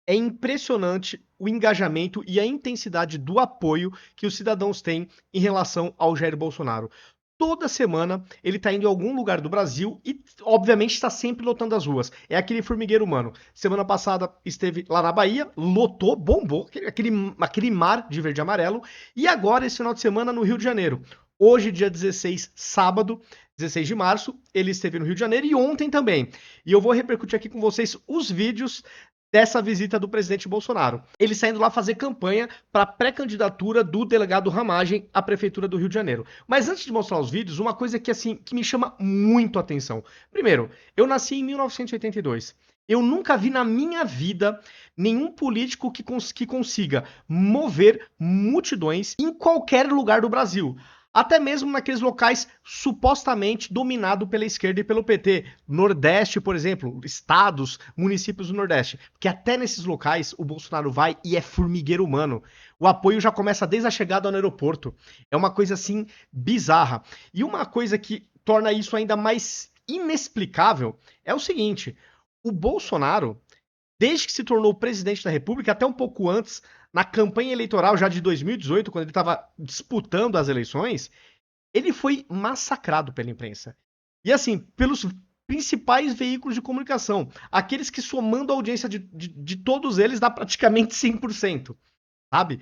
É impressionante o engajamento e a intensidade do apoio que os cidadãos têm em relação ao Jair Bolsonaro. Toda semana ele está indo em algum lugar do Brasil e, obviamente, está sempre lotando as ruas. É aquele formigueiro humano. Semana passada esteve lá na Bahia, lotou, bombou, aquele mar de verde e amarelo. E agora, esse final de semana, no Rio de Janeiro. Hoje, dia 16, sábado, 16 de março, ele esteve no Rio de Janeiro e ontem também. E eu vou repercutir aqui com vocês os vídeos dessa visita do presidente Bolsonaro. Ele saindo lá fazer campanha para a pré-candidatura do delegado Ramagem à prefeitura do Rio de Janeiro. Mas antes de mostrar os vídeos, uma coisa que assim que me chama muito a atenção. Primeiro, eu nasci em 1982. Eu nunca vi na minha vida nenhum político que consiga mover multidões em qualquer lugar do Brasil. Até mesmo naqueles locais supostamente dominados pela esquerda e pelo PT. Nordeste, por exemplo, estados, municípios do Nordeste. Porque até nesses locais o Bolsonaro vai e é formigueiro humano. O apoio já começa desde a chegada no aeroporto. É uma coisa assim bizarra. E uma coisa que torna isso ainda mais inexplicável é o seguinte: o Bolsonaro, desde que se tornou presidente da República, até um pouco antes, na campanha eleitoral já de 2018, quando ele estava disputando as eleições, ele foi massacrado pela imprensa. E assim, pelos principais veículos de comunicação. Aqueles que, somando a audiência de todos eles, dá praticamente 100%. Sabe?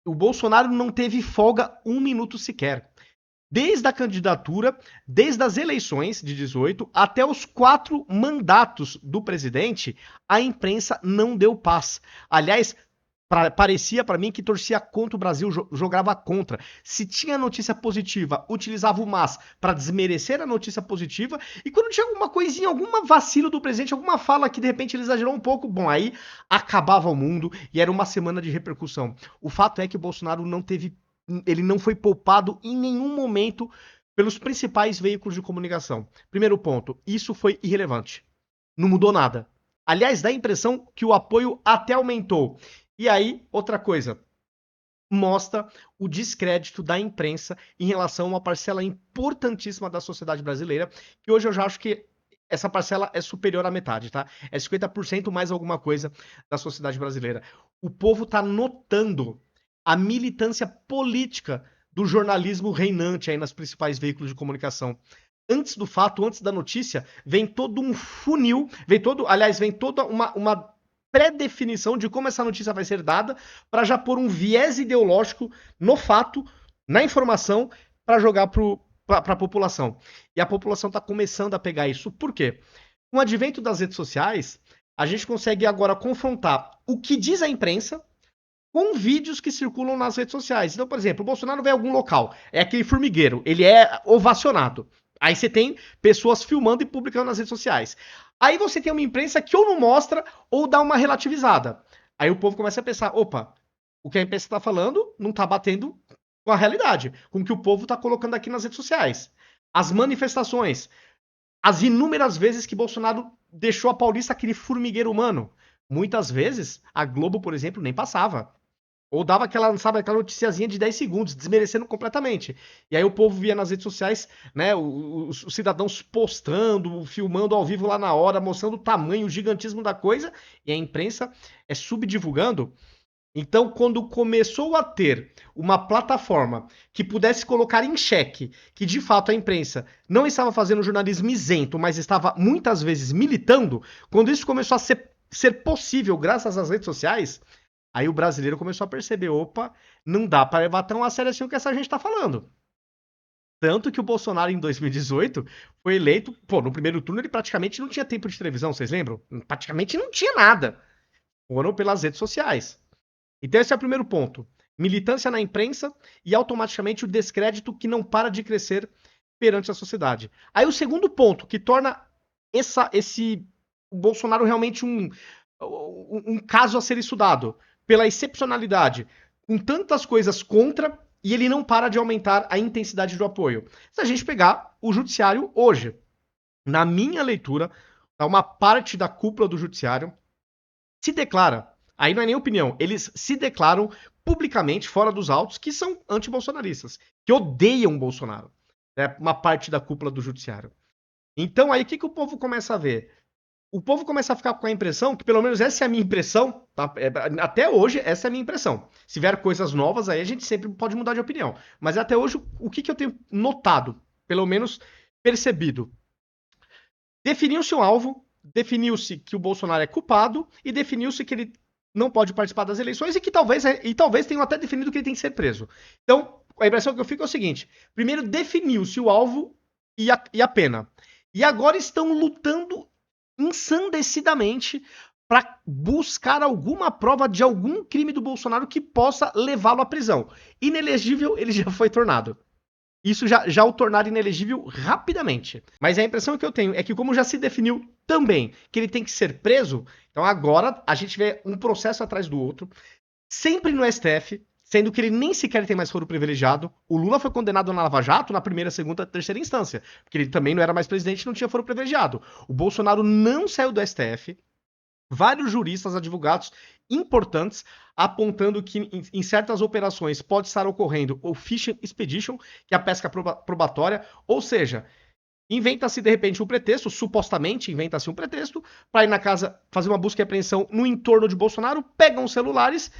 O Bolsonaro não teve folga um minuto sequer. Desde a candidatura, desde as eleições de 18 até os 4 mandatos do presidente, a imprensa não deu paz. Aliás, parecia para mim que torcia contra o Brasil, jogava contra. Se tinha notícia positiva, utilizava o mas para desmerecer a notícia positiva, e quando tinha alguma coisinha, alguma vacilo do presidente, alguma fala que de repente ele exagerou um pouco, bom, aí acabava o mundo e era uma semana de repercussão. O fato é que o Bolsonaro não teve, ele não foi poupado em nenhum momento pelos principais veículos de comunicação. Primeiro ponto, isso foi irrelevante. Não mudou nada. Aliás, dá a impressão que o apoio até aumentou. E aí, outra coisa, mostra o descrédito da imprensa em relação a uma parcela importantíssima da sociedade brasileira, que hoje eu já acho que essa parcela é superior à metade, tá? É 50% mais alguma coisa da sociedade brasileira. O povo tá notando a militância política do jornalismo reinante aí nas principais veículos de comunicação. Antes do fato, antes da notícia, vem todo um funil, vem toda uma pré-definição de como essa notícia vai ser dada para já pôr um viés ideológico no fato, na informação, para jogar para a população. E a população está começando a pegar isso. Por quê? Com o advento das redes sociais, a gente consegue agora confrontar o que diz a imprensa com vídeos que circulam nas redes sociais. Então, por exemplo, o Bolsonaro vai a algum local, é aquele formigueiro, ele é ovacionado. Aí você tem pessoas filmando e publicando nas redes sociais. Aí você tem uma imprensa que ou não mostra ou dá uma relativizada. Aí o povo começa a pensar, opa, o que a imprensa está falando não está batendo com a realidade, com o que o povo está colocando aqui nas redes sociais. As manifestações, as inúmeras vezes que Bolsonaro deixou a Paulista aquele formigueiro humano. Muitas vezes, a Globo, por exemplo, nem passava. Ou dava aquela, sabe, aquela noticiazinha de 10 segundos, desmerecendo completamente. E aí o povo via nas redes sociais, né, os cidadãos postando, filmando ao vivo lá na hora, mostrando o tamanho, o gigantismo da coisa, e a imprensa subdivulgando. Então, quando começou a ter uma plataforma que pudesse colocar em xeque que, de fato, a imprensa não estava fazendo jornalismo isento, mas estava muitas vezes militando, quando isso começou a ser possível graças às redes sociais, aí o brasileiro começou a perceber, opa, não dá para levar tão a sério assim o que essa gente está falando. Tanto que o Bolsonaro, em 2018, foi eleito. Pô, no primeiro turno ele praticamente não tinha tempo de televisão, vocês lembram? Praticamente não tinha nada. Foram pelas redes sociais. Então, esse é o primeiro ponto. Militância na imprensa e automaticamente o descrédito que não para de crescer perante a sociedade. Aí, o segundo ponto, que torna esse o Bolsonaro realmente um caso a ser estudado, pela excepcionalidade, com tantas coisas contra, e ele não para de aumentar a intensidade do apoio. Se a gente pegar o judiciário hoje, na minha leitura, uma parte da cúpula do judiciário se declara, aí não é nem opinião, eles se declaram publicamente, fora dos autos, que são antibolsonaristas, que odeiam Bolsonaro. É uma parte da cúpula do judiciário. Então aí o que o povo começa a ver? o povo começa a ficar com a impressão, que pelo menos essa é a minha impressão, tá? Até hoje, essa é a minha impressão. Se vier coisas novas, aí a gente sempre pode mudar de opinião. Mas até hoje, o que eu tenho notado, pelo menos percebido? Definiu-se um alvo, definiu-se que o Bolsonaro é culpado e definiu-se que ele não pode participar das eleições e que talvez tenham até definido que ele tem que ser preso. Então, a impressão que eu fico é o seguinte: primeiro definiu-se o alvo e a pena. E agora estão lutando ensandecidamente para buscar alguma prova de algum crime do Bolsonaro que possa levá-lo à prisão. Inelegível, ele já foi tornado. Isso já o tornar inelegível rapidamente. Mas a impressão que eu tenho é que, como já se definiu também que ele tem que ser preso, então agora a gente vê um processo atrás do outro, sempre no STF, sendo que ele nem sequer tem mais foro privilegiado. O Lula foi condenado na Lava Jato na primeira, segunda, terceira instância, porque ele também não era mais presidente e não tinha foro privilegiado. O Bolsonaro não saiu do STF. Vários juristas, advogados importantes apontando que em certas operações pode estar ocorrendo o fishing expedition, que é a pesca probatória, ou seja, inventa-se de repente um pretexto, supostamente inventa-se um pretexto, para ir na casa fazer uma busca e apreensão no entorno de Bolsonaro, pegam os celulares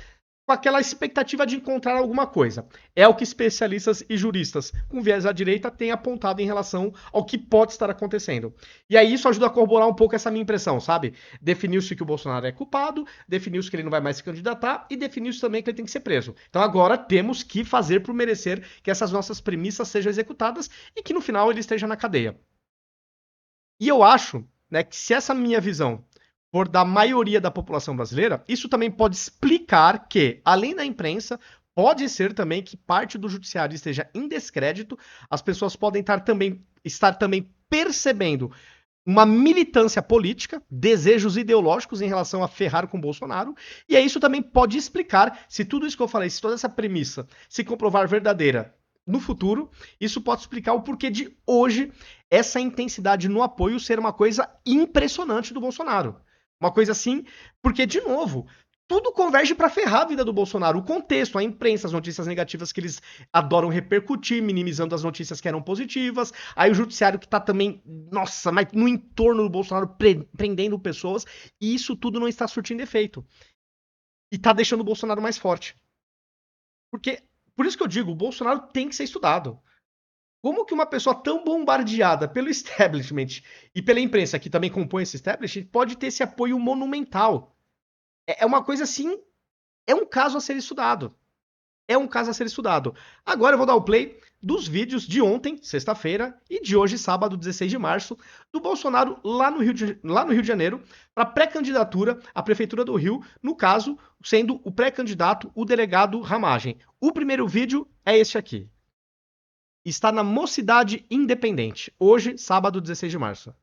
com aquela expectativa de encontrar alguma coisa. É o que especialistas e juristas com viés à direita têm apontado em relação ao que pode estar acontecendo. E aí isso ajuda a corroborar um pouco essa minha impressão, sabe? Definiu-se que o Bolsonaro é culpado, definiu-se que ele não vai mais se candidatar e definiu-se também que ele tem que ser preso. Então agora temos que fazer por merecer que essas nossas premissas sejam executadas e que no final ele esteja na cadeia. E eu acho, né, que se essa minha visão for da maioria da população brasileira, isso também pode explicar que, além da imprensa, pode ser também que parte do judiciário esteja em descrédito, as pessoas podem estar também percebendo uma militância política, desejos ideológicos em relação a ferrar com Bolsonaro, e aí isso também pode explicar, se tudo isso que eu falei, se toda essa premissa se comprovar verdadeira no futuro, isso pode explicar o porquê de hoje essa intensidade no apoio ser uma coisa impressionante do Bolsonaro. Uma coisa assim, porque, de novo, tudo converge para ferrar a vida do Bolsonaro. O contexto, a imprensa, as notícias negativas que eles adoram repercutir, minimizando as notícias que eram positivas. Aí o judiciário que tá também, nossa, mas no entorno do Bolsonaro prendendo pessoas. E isso tudo não está surtindo efeito. E tá deixando o Bolsonaro mais forte. Porque, por isso que eu digo, o Bolsonaro tem que ser estudado. Como que uma pessoa tão bombardeada pelo establishment e pela imprensa, que também compõe esse establishment, pode ter esse apoio monumental? É uma coisa assim, é um caso a ser estudado. É um caso a ser estudado. Agora eu vou dar o play dos vídeos de ontem, sexta-feira, e de hoje, sábado, 16 de março, do Bolsonaro lá no Rio de Janeiro, para pré-candidatura à Prefeitura do Rio, no caso, sendo o pré-candidato o delegado Ramagem. O primeiro vídeo é este aqui. Está na Mocidade Independente, hoje, sábado, 16 de março.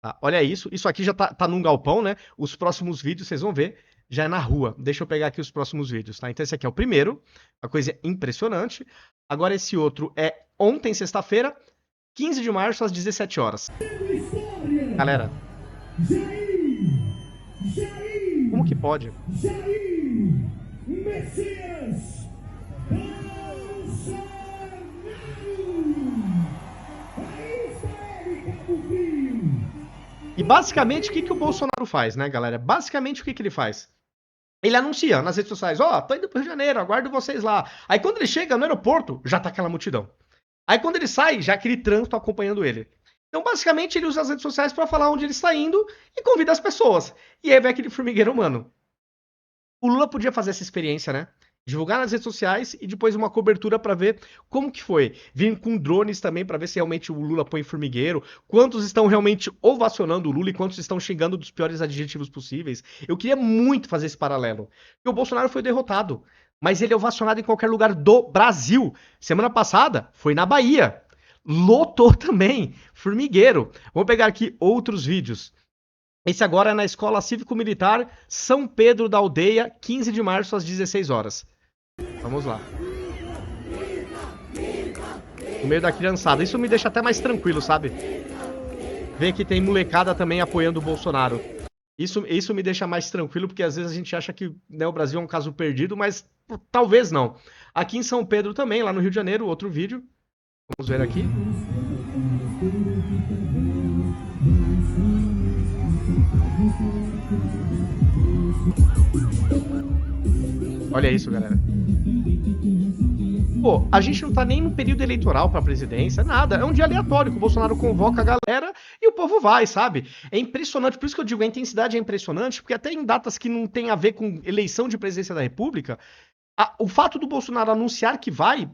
Tá, olha isso, isso aqui já tá num galpão, né? Os próximos vídeos, vocês vão ver, já é na rua. Deixa eu pegar aqui os próximos vídeos, tá? Então esse aqui é o primeiro, uma coisa impressionante. Agora esse outro é ontem, sexta-feira, 15 de março, às 17 horas. Galera, como que pode? E basicamente, o que o Bolsonaro faz, né, galera? Basicamente, o que ele faz? Ele anuncia nas redes sociais, ó, tô indo pro Rio de Janeiro, aguardo vocês lá. Aí quando ele chega no aeroporto, já tá aquela multidão. Aí quando ele sai, já aquele trânsito acompanhando ele. Então, basicamente, ele usa as redes sociais para falar onde ele está indo e convida as pessoas. E aí vai aquele formigueiro humano. O Lula podia fazer essa experiência, né? Divulgar nas redes sociais e depois uma cobertura para ver como que foi. Vir com drones também para ver se realmente o Lula põe formigueiro, quantos estão realmente ovacionando o Lula e quantos estão xingando dos piores adjetivos possíveis. Eu queria muito fazer esse paralelo. Porque o Bolsonaro foi derrotado, mas ele é ovacionado em qualquer lugar do Brasil. Semana passada foi na Bahia. Lotou também, formigueiro. Vamos pegar aqui outros vídeos. Esse agora é na Escola Cívico-Militar São Pedro da Aldeia, 15 de março, às 16 horas. Vamos lá. No meio da criançada. Isso me deixa até mais tranquilo, sabe? Ver que tem molecada também apoiando o Bolsonaro. Isso me deixa mais tranquilo, porque às vezes a gente acha que, né, o Brasil é um caso perdido, mas talvez não. Aqui em São Pedro também, lá no Rio de Janeiro, outro vídeo. Vamos ver aqui. Olha isso, galera. Pô, a gente não tá nem no período eleitoral pra presidência, nada. É um dia aleatório que o Bolsonaro convoca a galera e o povo vai, sabe? É impressionante, por isso que eu digo, a intensidade é impressionante, porque até em datas que não tem a ver com eleição de presidência da República, o fato do Bolsonaro anunciar que vai,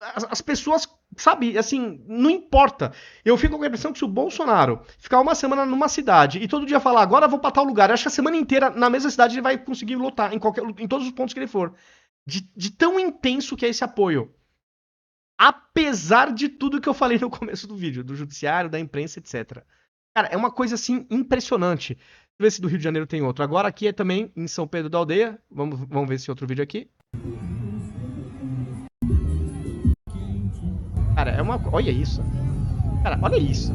as pessoas, sabe, assim, não importa. Eu fico com a impressão que se o Bolsonaro ficar uma semana numa cidade e todo dia falar, agora eu vou pra tal lugar, eu acho que a semana inteira na mesma cidade ele vai conseguir lotar em todos os pontos que ele for. De tão intenso que é esse apoio. Apesar de tudo que eu falei no começo do vídeo, do judiciário, da imprensa, etc. Cara, é uma coisa assim impressionante. Deixa eu ver se do Rio de Janeiro tem outro. Agora aqui é também em São Pedro da Aldeia. Vamos ver esse outro vídeo aqui. Cara, é uma. Olha isso. Cara, olha isso.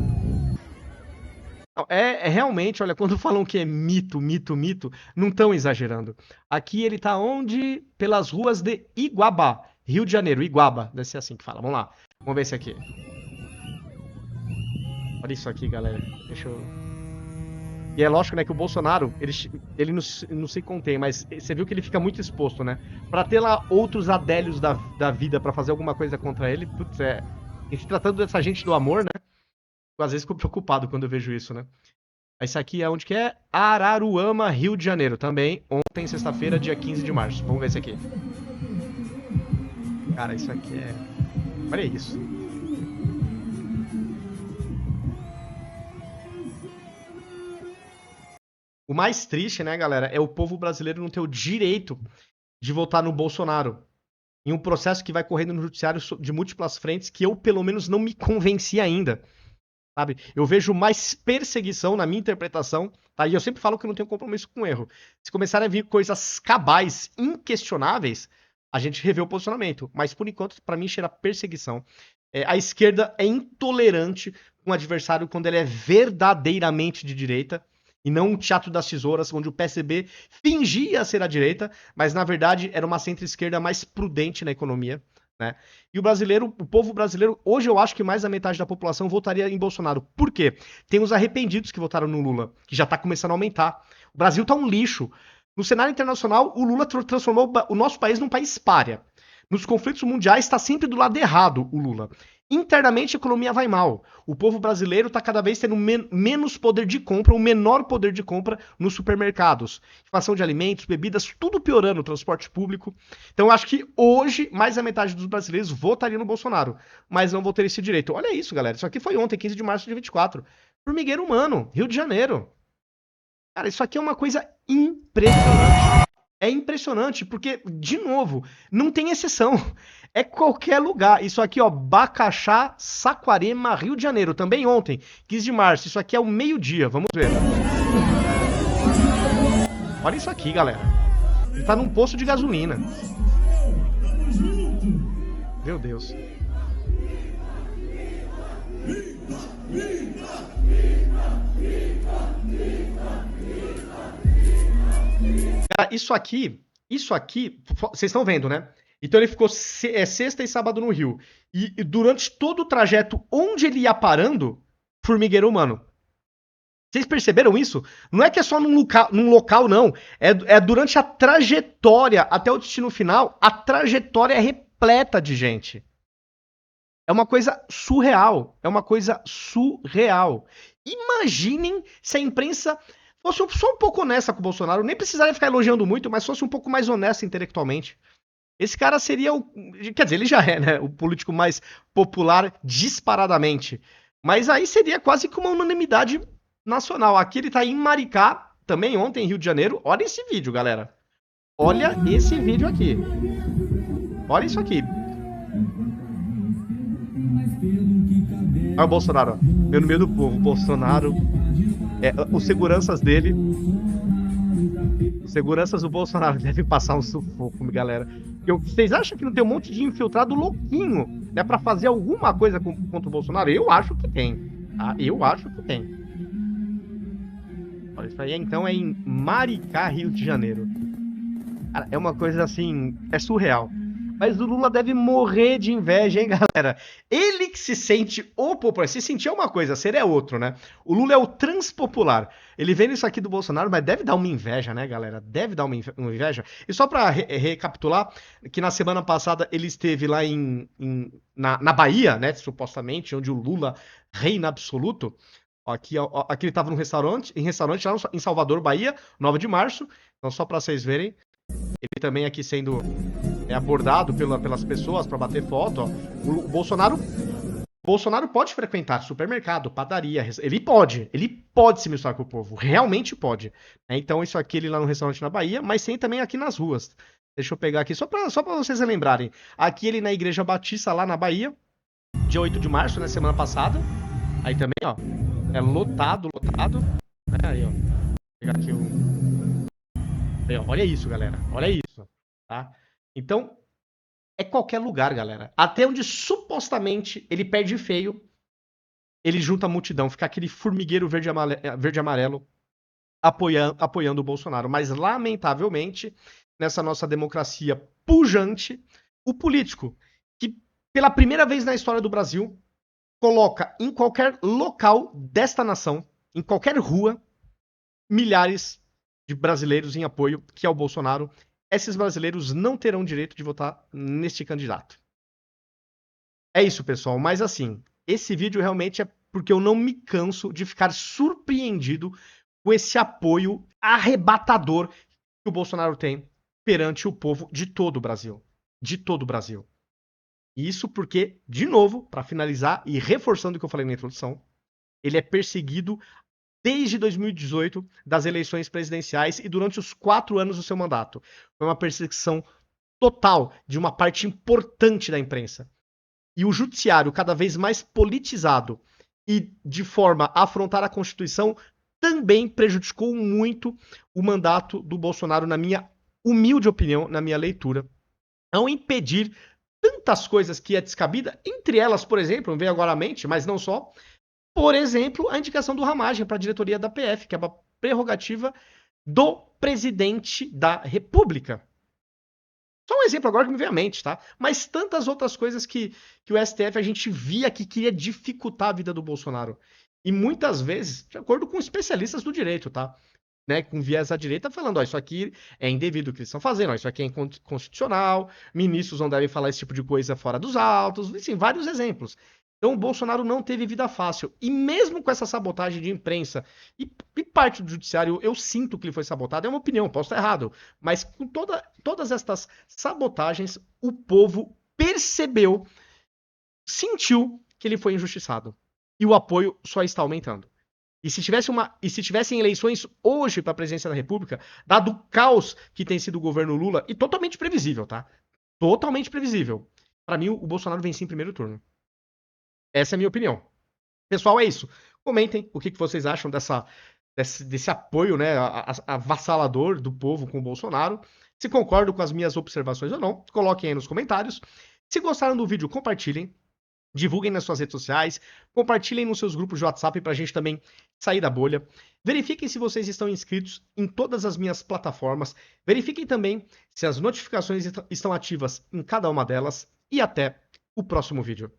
É realmente, olha, quando falam que é mito, mito, mito, não estão exagerando. Aqui ele tá onde? Pelas ruas de Iguaba, Rio de Janeiro, Iguaba, deve ser assim que fala. Vamos lá, vamos ver esse aqui. Olha isso aqui, galera. Deixa eu... E é lógico, né, que o Bolsonaro, ele não se contém, mas você viu que ele fica muito exposto, né? Pra ter lá outros adélios da vida pra fazer alguma coisa contra ele, putz, E se tratando dessa gente do amor, né? Eu às vezes fico preocupado quando eu vejo isso, né? Esse aqui é onde que é? Araruama, Rio de Janeiro. Também ontem, sexta-feira, dia 15 de março. Vamos ver esse aqui. Cara, isso aqui é... Olha isso. O mais triste, né, galera, é o povo brasileiro não ter o direito de votar no Bolsonaro. Em um processo que vai correndo no judiciário de múltiplas frentes que eu, pelo menos, não me convenci ainda. Sabe? Eu vejo mais perseguição na minha interpretação, tá? E eu sempre falo que eu não tenho compromisso com erro. Se começarem a vir coisas cabais, inquestionáveis, a gente revê o posicionamento. Mas, por enquanto, pra mim, cheira perseguição. A esquerda é intolerante com o adversário quando ele é verdadeiramente de direita, e não um teatro das tesouras, onde o PSB fingia ser a direita, mas, na verdade, era uma centro-esquerda mais prudente na economia. Né? E o brasileiro, o povo brasileiro, hoje eu acho que mais da metade da população votaria em Bolsonaro. Por quê? Tem os arrependidos que votaram no Lula, que já tá começando a aumentar. O Brasil tá um lixo. No cenário internacional, o Lula transformou o nosso país num país pária. Nos conflitos mundiais está sempre do lado errado o Lula. Internamente a economia vai mal. O povo brasileiro está cada vez tendo menos poder de compra, um menor poder de compra nos supermercados. Inflação de alimentos, bebidas, tudo piorando, o transporte público. Então eu acho que hoje mais da metade dos brasileiros votaria no Bolsonaro, mas não vão ter esse direito. Olha isso, galera. Isso aqui foi ontem, 15 de março de 24. Formigueiro Humano, Rio de Janeiro. Cara, isso aqui é uma coisa impressionante. É impressionante, porque, de novo, não tem exceção. É qualquer lugar. Isso aqui, ó, Bacaxá, Saquarema, Rio de Janeiro. Também ontem, 15 de março. Isso aqui é o meio-dia. Vamos ver. Olha isso aqui, galera. Ele tá num posto de gasolina. Meu Deus. Cara, isso aqui, vocês estão vendo, né? Então ele ficou sexta e sábado no Rio. E durante todo o trajeto onde ele ia parando, formigueiro humano. Vocês perceberam isso? Não é que é só num local, não. É durante a trajetória até o destino final, a trajetória é repleta de gente. É uma coisa surreal. É uma coisa surreal. Imaginem se a imprensa fosse só um pouco honesta com o Bolsonaro. Nem precisaria ficar elogiando muito, mas fosse um pouco mais honesta intelectualmente. Esse cara seria o... Quer dizer, ele já é, né? O político mais popular disparadamente. Mas aí seria quase que uma unanimidade nacional. Aqui ele tá em Maricá, também ontem, em Rio de Janeiro. Olha esse vídeo, galera. Olha esse vídeo aqui. Olha isso aqui. Olha o Bolsonaro, ó. Eu no meio do povo. O Bolsonaro... os seguranças dele... Os seguranças do Bolsonaro devem passar um sufoco, galera. Vocês acham que não tem um monte de infiltrado louquinho, né, pra fazer alguma coisa contra o Bolsonaro? Eu acho que tem. Tá? Eu acho que tem. Olha, isso aí então é em Maricá, Rio de Janeiro. Cara, é uma coisa assim, é surreal. Mas o Lula deve morrer de inveja, hein, galera? Ele que se sente o popular. Se sentir é uma coisa, ser é outro, né? O Lula é o transpopular. Ele vendo isso aqui do Bolsonaro, mas deve dar uma inveja, né, galera? Deve dar uma inveja. E só pra recapitular, que na semana passada ele esteve lá na Bahia, né, supostamente, onde o Lula reina absoluto. Aqui ele tava num restaurante, lá em Salvador, Bahia, 9 de março. Então, só pra vocês verem. Ele também aqui sendo abordado pelas pessoas para bater foto. Ó. O Bolsonaro pode frequentar supermercado, padaria, ele pode se misturar com o povo, realmente pode. Então isso aqui ele lá no restaurante na Bahia, mas tem também aqui nas ruas. Deixa eu pegar aqui, só para vocês lembrarem. Aqui ele na Igreja Batista, lá na Bahia, dia 8 de março, né, semana passada. Aí também, ó, é lotado. Aí, ó, vou pegar aqui aí, ó, olha isso, galera, olha isso, tá? Então, é qualquer lugar, galera. Até onde supostamente ele perde feio, ele junta a multidão, fica aquele formigueiro verde e amarelo apoiando o Bolsonaro. Mas, lamentavelmente, nessa nossa democracia pujante, o político, que pela primeira vez na história do Brasil, coloca em qualquer local desta nação, em qualquer rua, milhares de brasileiros em apoio, que é o Bolsonaro, esses brasileiros não terão direito de votar neste candidato. É isso, pessoal. Mas assim, esse vídeo realmente é porque eu não me canso de ficar surpreendido com esse apoio arrebatador que o Bolsonaro tem perante o povo de todo o Brasil. De todo o Brasil. Isso porque, de novo, para finalizar e reforçando o que eu falei na introdução, ele é perseguido desde 2018 das eleições presidenciais e durante os 4 anos do seu mandato. Foi uma perseguição total de uma parte importante da imprensa. E o judiciário cada vez mais politizado e de forma a afrontar a Constituição também prejudicou muito o mandato do Bolsonaro, na minha humilde opinião, na minha leitura, ao impedir tantas coisas que é descabida, entre elas, por exemplo, não veio agora à mente, mas não só, por exemplo, a indicação do Ramagem para a diretoria da PF, que é uma prerrogativa do presidente da República. Só um exemplo agora que me veio à mente, tá? Mas tantas outras coisas que o STF a gente via que queria dificultar a vida do Bolsonaro. E muitas vezes, de acordo com especialistas do direito, tá? Né, com viés à direita, falando, ó, isso aqui é indevido o que eles estão fazendo, ó, isso aqui é inconstitucional, ministros não devem falar esse tipo de coisa fora dos autos, enfim, vários exemplos. Então o Bolsonaro não teve vida fácil. E mesmo com essa sabotagem de imprensa e parte do judiciário, eu sinto que ele foi sabotado, é uma opinião, posso estar errado. Mas com todas estas sabotagens, o povo percebeu, sentiu que ele foi injustiçado. E o apoio só está aumentando. E se tivessem eleições hoje para a presidência da República, dado o caos que tem sido o governo Lula, e totalmente previsível, tá? Totalmente previsível. Para mim, o Bolsonaro vence em primeiro turno. Essa é a minha opinião. Pessoal, é isso. Comentem o que vocês acham desse apoio, né, avassalador do povo com o Bolsonaro. Se concordam com as minhas observações ou não, coloquem aí nos comentários. Se gostaram do vídeo, compartilhem. Divulguem nas suas redes sociais, compartilhem nos seus grupos de WhatsApp para a gente também sair da bolha. Verifiquem se vocês estão inscritos em todas as minhas plataformas. Verifiquem também se as notificações estão ativas em cada uma delas. E até o próximo vídeo.